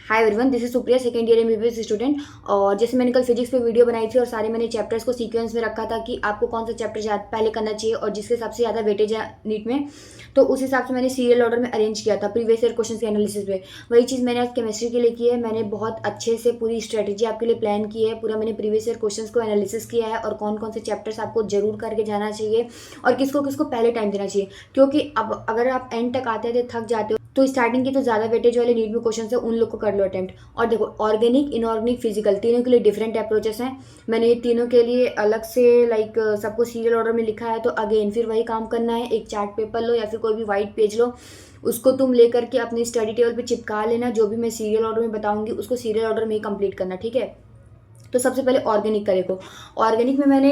Hi everyone, this is Supriya, second year MBBS student. और जैसे मैंने कल फिजिक्स पे वीडियो बनाई थी और सारे मैंने चैप्टर्स को सीक्वेंस में रखा था कि आपको कौन सा चैप्टर पहले करना चाहिए और जिसके सबसे ज़्यादा वेटेज है नीट में, तो उस हिसाब से मैंने सीरियल ऑर्डर में अरेंज किया था प्रीवियस ईयर क्वेश्चन के एनालिसिस पे। वही चीज़ मैंने आज केमिस्ट्री के लिए की है। मैंने बहुत अच्छे से पूरी स्ट्रेटेजी आपके लिए प्लान की है। पूरा मैंने प्रीवियस ईयर क्वेश्चन को एनालिसिस किया है और कौन कौन से चैप्टर्स आपको जरूर करके जाना चाहिए और किसको किसको पहले टाइम देना चाहिए, क्योंकि अब अगर आप एंड तक आते थे थक जाते हो तो स्टार्टिंग की तो ज़्यादा वेटेज वाले नीट में क्वेश्चन है उन लोग को कर लो अटेम्प्ट। और देखो, ऑर्गेनिक, इनऑर्गेनिक, फिजिकल तीनों के लिए डिफरेंट अप्रोचेस हैं। मैंने ये तीनों के लिए अलग से सबको सीरियल ऑर्डर में लिखा है। तो अगेन फिर वही काम करना है, एक चार्ट पेपर लो या फिर कोई भी वाइट पेज लो, उसको तुम लेकर के अपनी स्टडी टेबल पे चिपका लेना। जो भी मैं सीरियल ऑर्डर में बताऊंगी उसको सीरियल ऑर्डर में ही कंप्लीट करना, ठीक है। तो सबसे पहले ऑर्गेनिक का देखो। ऑर्गेनिक में मैंने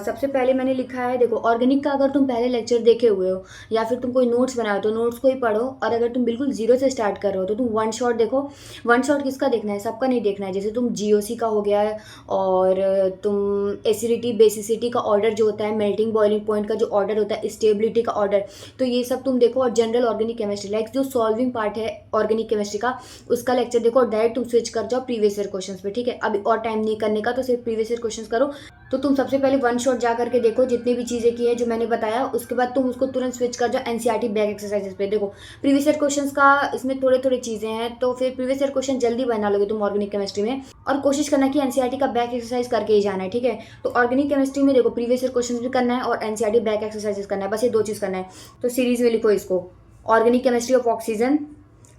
सबसे पहले मैंने लिखा है, देखो ऑर्गेनिक का अगर तुम पहले लेक्चर देखे हुए हो या फिर तुम कोई नोट्स बनाओ तो नोट्स को ही पढ़ो। और अगर तुम बिल्कुल जीरो से स्टार्ट कर रहे हो तो तुम वन शॉट देखो। वन शॉट किसका देखना है, सबका नहीं देखना है। जैसे तुम जीओसी का हो गया है, और तुम एसिडिटी बेसिसिटी का ऑर्डर जो होता है, मेल्टिंग बॉइलिंग पॉइंट का जो ऑर्डर होता है, स्टेबिलिटी का ऑर्डर, तो ये सब तुम देखो। और जनरल ऑर्गेनिक केमिस्ट्री लाइक जो सॉल्विंग पार्ट है ऑर्गेनिक केमिस्ट्री का, उसका लेक्चर देखो और डायरेक्ट तुम स्विच कर जाओ प्रीवियस ईयर क्वेश्चन पे, ठीक है। अभी और टाइम नहीं करने का, तो सिर्फ प्रीवियस ईयर क्वेश्चन करो। तो तुम सबसे पहले वन शॉट जा करके देखो जितनी भी चीजें की है जो मैंने बताया, उसके बाद तुम उसको तुरंत स्विच कर जाओ एनसीईआरटी बैक एक्सरसाइजेस पे। देखो प्रीवियस ईयर क्वेश्चंस का इसमें थोड़े थोड़े चीजें हैं, तो फिर प्रीवियस ईयर क्वेश्चन जल्दी बना लोगे तुम ऑर्गेनिक केमिस्ट्री में। और कोशिश करना कि एनसीईआरटी का बैक एक्सरसाइज करके ही जाना है, ठीक है। तो ऑर्गेनिक केमिस्ट्री में देखो प्रीवियस ईयर क्वेश्चन भी करना है और एनसीईआरटी बैक एक्सरसाइजेस करना है, बस ये दो चीज करना है। तो सीरीज में लिखो इसको, organic chemistry of oxygen,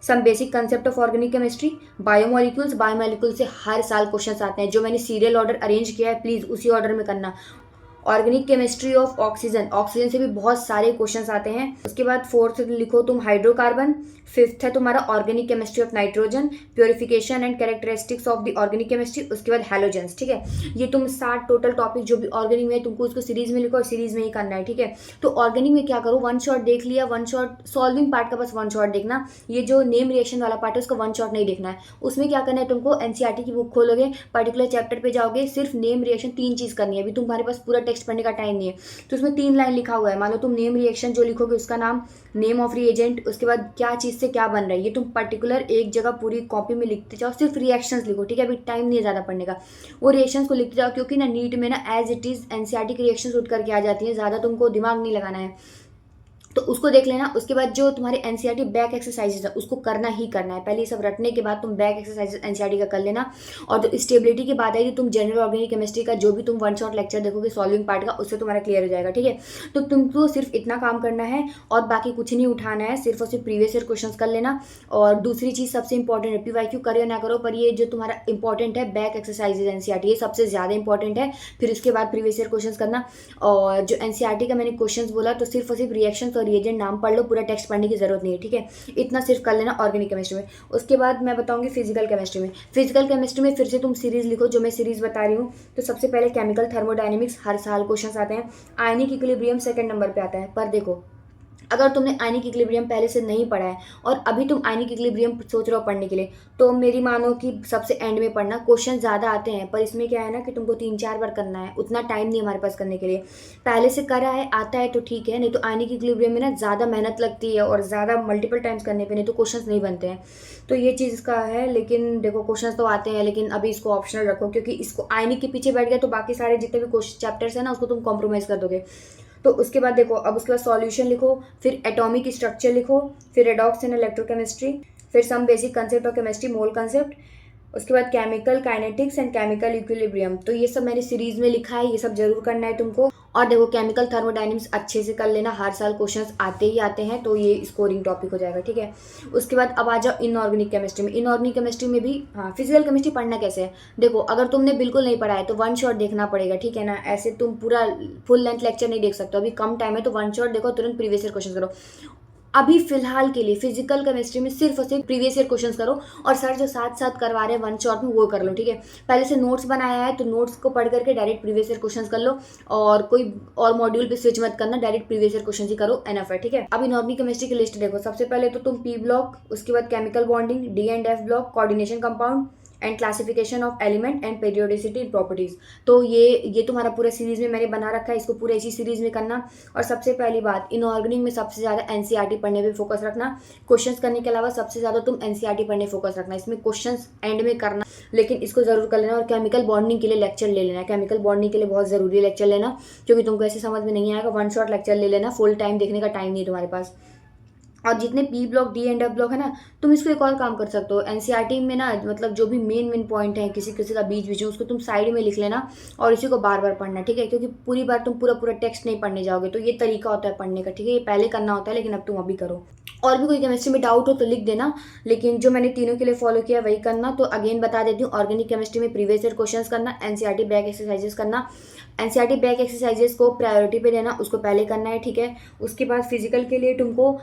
some basic concept of organic chemistry, biomolecules. Biomolecule से हर साल क्वेश्चंस आते हैं। जो मैंने सीरियल ऑर्डर अरेंज किया है प्लीज उसी ऑर्डर में करना। Organic chemistry of oxygen, oxygen से भी बहुत सारे क्वेश्चंस आते हैं। उसके बाद फोर्थ लिखो तुम हाइड्रोकार्बन। फिफ्थ है तुम्हारा organic chemistry of nitrogen, purification and characteristics of the organic chemistry. उसके बाद हैलोजेंस, ठीक है। ये तुम 60 टोटल टॉपिक जो भी ऑर्गेनिक में तुमको उसको सीरीज में लिखो और सीरीज में ही करना है, ठीक है। तो ऑर्गेनिक में क्या करो, वन शॉट देख लिया, वन शॉट सॉल्विंग पार्ट का बस वन शॉट देखना। ये जो नेम रिएक्शन वाला पार्ट है उसका वन शॉट नहीं देखना है। उसमें क्या करना है, तुमको एनसीईआरटी की बुक खोलोगे, पर्टिकुलर चैप्टर पे जाओगे, सिर्फ नेम रिएक्शन तीन चीज करनी है। अभी तुम्हारे पास पूरा टेक्स्ट पढ़ने का टाइम नहीं है, तो उसमें 3 लाइन लिखा हुआ है। मान लो तुम नेम रिएक्शन जो लिखोगे उसका नाम, नेम ऑफ रिएजेंट, उसके बाद क्या चीज से क्या बन रहा है, ये तुम पर्टिकुलर एक जगह पूरी कॉपी में लिखते जाओ। सिर्फ रिएक्शंस लिखो, ठीक है। अभी टाइम नहीं है ज्यादा पढ़ने का, वो रिएक्शंस को लिखते जाओ, क्योंकि ना नीट में ना एज इट इज एनसीईआरटी की रिएक्शंस उठ करके आ जाती है, ज्यादा तुमको दिमाग नहीं लगाना है, तो उसको देख लेना। उसके बाद जो तुम्हारे एनसीईआरटी बैक एक्सरसाइजेस है उसको करना ही करना है। पहले ये सब रटने के बाद तुम बैक एक्सरसाइजेस एनसीईआरटी का कर लेना। और जो स्टेबिलिटी की बात आई, तुम जनरल ऑर्गेनिक केमिस्ट्री का जो भी तुम वन शॉट लेक्चर देखोगे सॉल्विंग पार्ट का, उससे तुम्हारा क्लियर हो जाएगा, ठीक है। तो तुमको सिर्फ इतना काम करना है और बाकी कुछ नहीं उठाना है, सिर्फ और सिर्फ प्रीवियस ईयर क्वेश्चन कर लेना। और दूसरी चीज सबसे इंपॉर्टेंट है, पीवाईक्यू करो या ना करो, पर ये जो तुम्हारा इंपॉर्टेंट है बैक एक्सरसाइजेज एनसीईआरटी, ये सबसे ज्यादा इंपॉर्टेंट है। फिर उसके बाद प्रीवियस ईयर क्वेश्चन करना। और जो एनसीईआरटी का मैंने क्वेश्चन बोला, तो सिर्फ और सिर्फ रिएक्शन और रिएजेंट नाम पढ़ लो, पूरा टेक्स्ट पढ़ने की जरूरत नहीं है, ठीक है। इतना सिर्फ कर लेना ऑर्गेनिक केमिस्ट्री में। उसके बाद मैं बताऊंगी फिजिकल केमिस्ट्री में। फिजिकल केमिस्ट्री में फिर से तुम सीरीज लिखो जो मैं सीरीज बता रही हूँ। तो सबसे पहले केमिकल थर्मोडायनेमिक्स, हर साल क्वेश्चन आते हैं। आयनिक इक्विलिब्रियम सेकंड नंबर पे आता है। पर देखो, अगर तुमने आयनिक इक्विलिब्रियम पहले से नहीं पढ़ा है और अभी तुम आयनिक इक्विलिब्रियम सोच रहे हो पढ़ने के लिए, तो मेरी मानो कि सबसे एंड में पढ़ना। क्वेश्चन ज़्यादा आते हैं पर इसमें क्या है ना कि तुमको 3-4 बार करना है, उतना टाइम नहीं हमारे पास करने के लिए। पहले से करा है, आता है तो ठीक है, नहीं तो आयनिक इक्विलिब्रियम में ना ज़्यादा मेहनत लगती है और ज़्यादा मल्टीपल टाइम्स करने पर नहीं तो क्वेश्चन नहीं बनते हैं। तो ये चीज़ इसका है। लेकिन देखो क्वेश्चन तो आते हैं, लेकिन अभी इसको ऑप्शनल रखो, क्योंकि इसको आयनिक के पीछे बैठ गया तो बाकी सारे जितने भी क्वेश्चन चैप्टर्स हैं ना उसको तुम कॉम्प्रोमाइज़ कर दोगे। तो उसके बाद देखो, अब उसके बाद सॉल्यूशन लिखो, फिर एटॉमिक स्ट्रक्चर लिखो, फिर रेडॉक्स इन इलेक्ट्रोकेमिस्ट्री, फिर some basic concept of chemistry, mole concept. उसके बाद chemical kinetics and chemical equilibrium. तो ये सब मैंने सीरीज में लिखा है, ये सब जरूर करना है तुमको। और देखो केमिकल थर्मोडायनेमिक्स अच्छे से कर लेना, हर साल क्वेश्चंस आते ही आते हैं, तो ये स्कोरिंग टॉपिक हो जाएगा, ठीक है। उसके बाद अब आ जाओ इनऑर्गेनिक केमिस्ट्री में। इनऑर्गेनिक केमिस्ट्री में भी हाँ, फिजिकल केमिस्ट्री पढ़ना कैसे है, देखो अगर तुमने बिल्कुल नहीं पढ़ा है तो वन शॉट देखना पड़ेगा, ठीक है ना। ऐसे तुम पूरा फुल लेंथ लेक्चर नहीं देख सकते, अभी कम टाइम है, तो वन शॉट देखो, तुरंत प्रीवियस ईयर क्वेश्चन करो। अभी फिलहाल के लिए फिजिकल केमिस्ट्री में सिर्फ और सिर्फ प्रीवियस ईयर क्वेश्चंस करो, और सर जो साथ साथ करवा रहे हैं वन शॉट में वो कर लो, ठीक है। पहले से नोट्स बनाया है तो नोट्स को पढ़ करके डायरेक्ट प्रीवियस ईयर क्वेश्चंस कर लो, और कोई और मॉड्यूल पे स्विच मत करना, डायरेक्ट प्रीवियस ईयर क्वेश्चंस ही करो, एनफ है, ठीक है। अब इनऑर्गेनिक केमिस्ट्री की लिस्ट देखो। सबसे पहले तो तुम पी ब्लॉक, उसके बाद chemical bonding, D and F block, coordination compound, and classification of element and periodicity properties. तो ये तुम्हारा पूरा सीरीज़ में मैंने बना रखा है, इसको पूरा इसी सीरीज़ में करना। और सबसे पहली बात, इनऑर्गेनिक में सबसे ज़्यादा एनसीईआरटी पढ़ने पे फोकस रखना। क्वेश्चंस करने के अलावा सबसे ज़्यादा तुम एनसीईआरटी पढ़ने फोकस रखना। इसमें क्वेश्चंस एंड में करना, लेकिन इसको ज़रूर कर लेना। और केमिकल बॉन्डिंग के लिए लेक्चर ले लेना, केमिकल बॉन्डिंग के लिए बहुत ज़रूरी लेक्चर लेना, क्योंकि तुमको ऐसे समझ में नहीं आएगा। वन शॉट लेक्चर ले लेना, फुल टाइम देखने का टाइम नहीं है तुम्हारे पास। और जितने P block, D and F block है ना, तुम इसको एक और काम कर सकते हो। एनसीईआरटी में ना मतलब जो भी मेन पॉइंट है किसी किसी का बीच बीच में, उसको तुम साइड में लिख लेना और इसी को बार बार पढ़ना, ठीक है। क्योंकि पूरी बार तुम पूरा टेक्स्ट नहीं पढ़ने जाओगे, तो ये तरीका होता है पढ़ने का, ठीक है। ये पहले करना होता है, लेकिन अब तुम अभी करो। और भी कोई केमिस्ट्री में डाउट हो तो लिख देना, लेकिन जो मैंने तीनों के लिए फॉलो किया वही करना। तो अगेन बता देती हूँ, ऑर्गेनिक केमिस्ट्री में प्रीवियस ईयर क्वेश्चंस करना, एनसीईआरटी बैक एक्सरसाइजेस करना। एनसीईआरटी बैक एक्सरसाइजेस को प्रायोरिटी पे देना, उसको पहले करना है, ठीक है। उसके बाद फिजिकल के लिए तुमको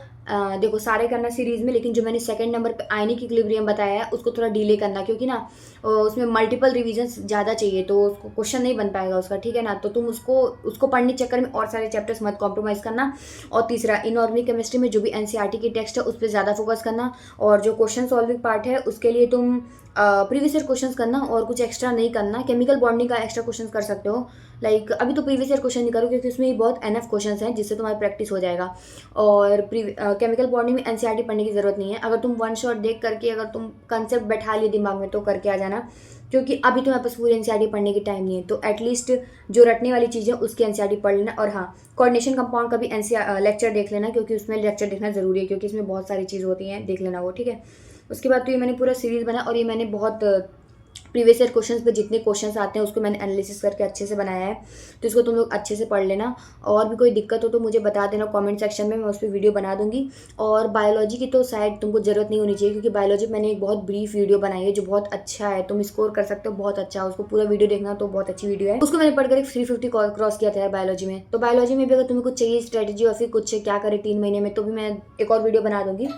देखो सारे करना सीरीज में, लेकिन जो मैंने सेकंड नंबर पे आयनिक इक्विलिब्रियम बताया है उसको थोड़ा डिले करना, क्योंकि ना उसमें मल्टीपल रिविजन्स ज़्यादा चाहिए, तो उसको क्वेश्चन नहीं बन पाएगा उसका, ठीक है ना। तो तुम उसको पढ़ने के चक्कर में और सारे चैप्टर्स मत कॉम्प्रोमाइज़ करना। और तीसरा, इनऑर्गेनिक केमिस्ट्री में जो भी एनसीईआरटी की टेक्स्ट है उस पर ज़्यादा फोकस करना। और जो क्वेश्चन सॉल्विंग पार्ट है उसके लिए तुम प्रीवियस ईयर क्वेश्चंस करना और कुछ एक्स्ट्रा नहीं करना। केमिकल बॉन्डिंग का एक्स्ट्रा क्वेश्चन कर सकते हो, लाइक अभी तो प्रीवियस ईयर क्वेश्चन नहीं करो, क्योंकि उसमें ही बहुत एनएफ क्वेश्चंस हैं जिससे तुम्हारी प्रैक्टिस हो जाएगा। और केमिकल बॉन्डिंग में एनसीईआरटी पढ़ने की ज़रूरत नहीं है। अगर तुम वन शॉट देख करके अगर तुम कंसेप्ट बैठा लिए दिमाग में तो करके आ जाना, क्योंकि अभी तुम्हारे पास पूरी एनसीईआरटी पढ़ने की टाइम नहीं है। तो एटलीस्ट जो रटने वाली चीज़ है उसकी एनसीईआरटी पढ़ लेना। और हाँ, कोऑर्डिनेशन कंपाउंड का भी लेक्चर देख लेना, क्योंकि उसमें लेक्चर देखना ज़रूरी है, क्योंकि इसमें बहुत सारी चीज़ होती हैं, देख लेना वो, ठीक है। उसके बाद तो ये मैंने पूरा सीरीज़ बना, और ये मैंने बहुत प्रीवियस ईयर क्वेश्चंस पे जितने क्वेश्चंस आते हैं उसको मैंने एनालिसिस करके अच्छे से बनाया है। तो इसको तुम लोग अच्छे से पढ़ लेना। और भी कोई दिक्कत हो तो मुझे बता देना कमेंट सेक्शन में, मैं उस पर वीडियो बना दूंगी। और बायोलॉजी की तो शायद तुमको ज़रूरत नहीं होनी चाहिए, क्योंकि बायोलॉजी मैंने एक बहुत ब्रीफ वीडियो बनाई है जो बहुत अच्छा है, तुम स्कोर कर सकते हो, बहुत अच्छा है। उसको पूरा वीडियो देखना, तो बहुत अच्छी वीडियो है। उसको मैंने पढ़कर 350 क्रॉस किया था यार बायोलॉजी में। तो बायोलॉजी में भी अगर तुम्हें कुछ चाहिए स्ट्रेटेजी और फिर कुछ क्या करें 3 महीने में, तो भी मैं एक और वीडियो बना दूंगी।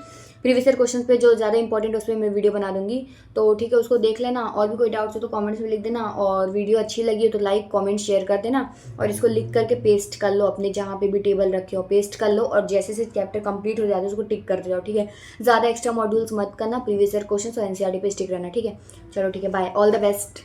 प्रीवियस ईयर क्वेश्चन पे जो ज़्यादा इंपॉर्टेंट है उस पर मैं वीडियो बना दूंगी, तो ठीक है, उसको देख लेना। और भी कोई डाउट्स हो तो कमेंट्स में लिख देना। और वीडियो अच्छी लगी हो तो लाइक कमेंट शेयर कर देना। और इसको लिख करके पेस्ट कर लो, अपने जहाँ पे भी टेबल रखे हो पेस्ट कर लो, और जैसे से चैप्टर कंप्लीट हो जाते हैं उसको टिक करते जाओ, ठीक है। ज़्यादा एक्स्ट्रा मॉड्यूल्स मत करना, प्रीवियस ईयर क्वेश्चन और एनसीईआरटी पे स्टिक रहना, ठीक है। चलो ठीक है, बाय, ऑल द बेस्ट।